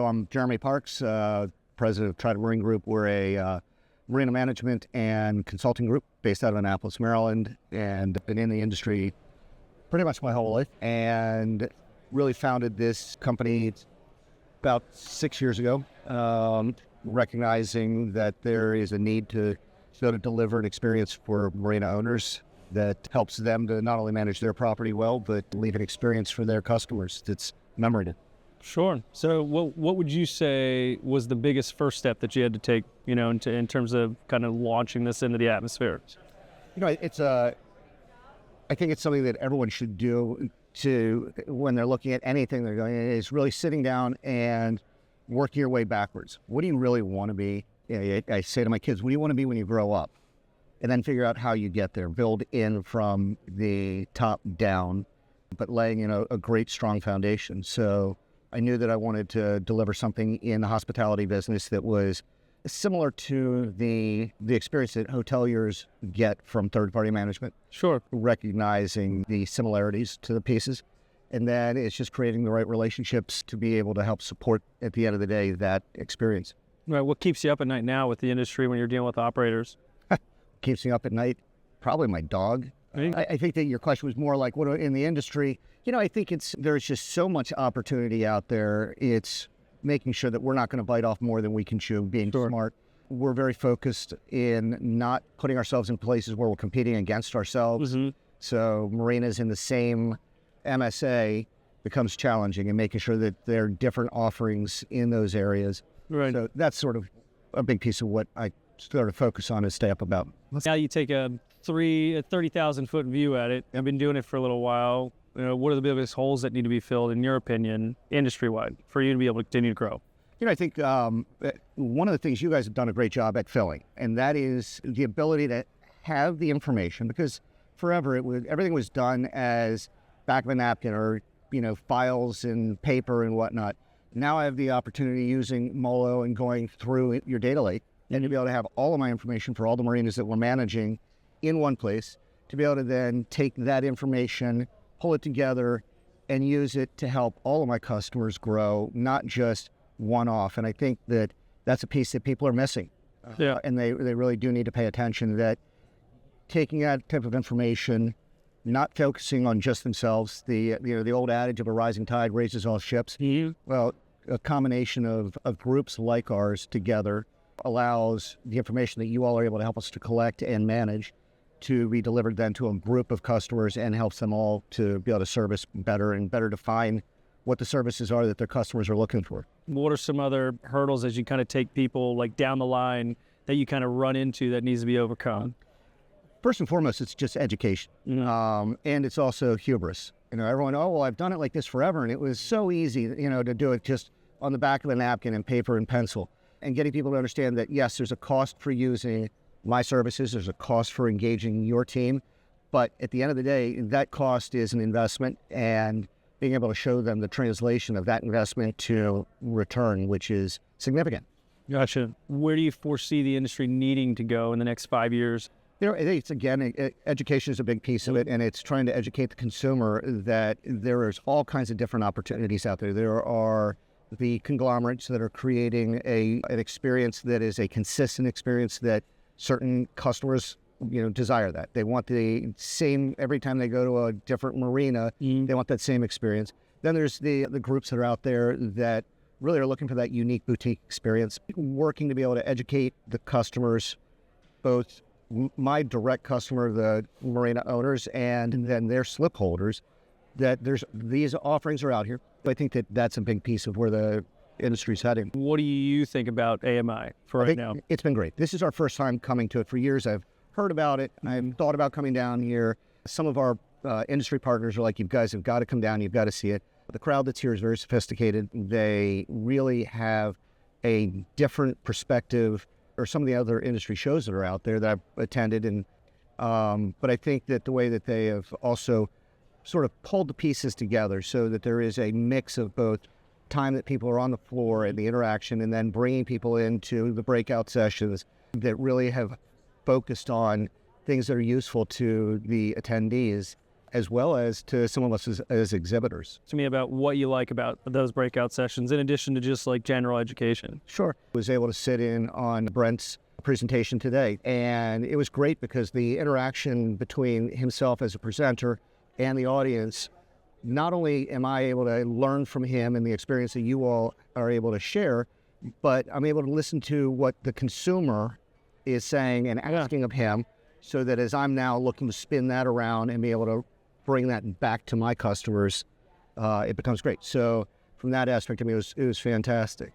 So I'm Jeremy Parks, president of Trident Marine Group. We're a marina management and consulting group based out of Annapolis, Maryland, and been in the industry pretty much my whole life, and really founded this company about 6 years ago, recognizing that there is a need to be able to deliver an experience for marina owners that helps them to not only manage their property well, but leave an experience for their customers that's memorable. Sure. So what would you say was the biggest first step that you had to take, in terms of kind of launching this into the atmosphere? I think it's something that everyone should do when they're looking at anything they're doing, is really sitting down and working your way backwards. What do you really want to be? I say to my kids, what do you want to be when you grow up? And then figure out how you get there. Build in from the top down, but laying in a great, strong foundation. So I knew that I wanted to deliver something in the hospitality business that was similar to the experience that hoteliers get from third-party management. Sure. Recognizing the similarities to the pieces. And then it's just creating the right relationships to be able to help support, at the end of the day, that experience. Right. What keeps you up at night now with the industry when you're dealing with operators? Keeps me up at night? Probably my dog. I think that your question was more like, what in the industry? I think there's just so much opportunity out there. It's making sure that we're not going to bite off more than we can chew, being smart. We're very focused in not putting ourselves in places where we're competing against ourselves. Mm-hmm. So marinas in the same MSA becomes challenging, and making sure that there are different offerings in those areas. Right. So that's sort of a big piece of what I sort of focus on and stay up about. Now you take a 30,000 foot view at it. I've been doing it for a little while. What are the biggest holes that need to be filled, in your opinion, industry-wide, for you to be able to continue to grow? I think one of the things you guys have done a great job at filling, and that is the ability to have the information, because forever everything was done as back of a napkin or files and paper and whatnot. Now I have the opportunity, using Molo and going through your data lake, and to be able to have all of my information for all the marinas that we're managing in one place, to be able to then take that information, pull it together, and use it to help all of my customers grow, not just one-off. And I think that that's a piece that people are missing. Yeah. And they really do need to pay attention, that taking that type of information, not focusing on just themselves, the old adage of a rising tide raises all ships. Mm-hmm. Well, a combination of groups like ours together allows the information that you all are able to help us to collect and manage to be delivered then to a group of customers, and helps them all to be able to service better and better define what the services are that their customers are looking for. What are some other hurdles as you kind of take people like down the line that you kind of run into that needs to be overcome? First and foremost, it's just education. Mm-hmm. And it's also hubris. Everyone, I've done it like this forever, and it was so easy, to do it just on the back of a napkin and paper and pencil. And getting people to understand that, yes, there's a cost for using my services, there's a cost for engaging your team, but at the end of the day, that cost is an investment, and being able to show them the translation of that investment to return, which is significant. Gotcha. Where do you foresee the industry needing to go in the next 5 years? I think it's, again, education is a big piece of it, and it's trying to educate the consumer that there is all kinds of different opportunities out there. There are the conglomerates that are creating an experience that is a consistent experience that certain customers, desire that. They want the same every time they go to a different marina. Mm-hmm. They want that same experience. Then there's the groups that are out there that really are looking for that unique boutique experience, working to be able to educate the customers, both my direct customer, the marina owners, and then their slip holders, that these offerings are out here. I think that that's a big piece of where the industry's heading. What do you think about AMI for right now? It's been great. This is our first time coming to it. For years I've heard about it, and I've thought about coming down here. Some of our industry partners are like, you guys have got to come down, you've got to see it. The crowd that's here is very sophisticated. They really have a different perspective, or some of the other industry shows that are out there that I've attended. And but I think that the way that they have also sort of pulled the pieces together so that there is a mix of both time that people are on the floor and the interaction, and then bringing people into the breakout sessions that really have focused on things that are useful to the attendees, as well as to some of us as exhibitors. To me about what you like about those breakout sessions, in addition to just like general education. Sure. I was able to sit in on Brent's presentation today, and it was great because the interaction between himself as a presenter and the audience, not only am I able to learn from him and the experience that you all are able to share, but I'm able to listen to what the consumer is saying and asking of him, so that as I'm now looking to spin that around and be able to bring that back to my customers, it becomes great. So from that aspect, I mean, it was fantastic.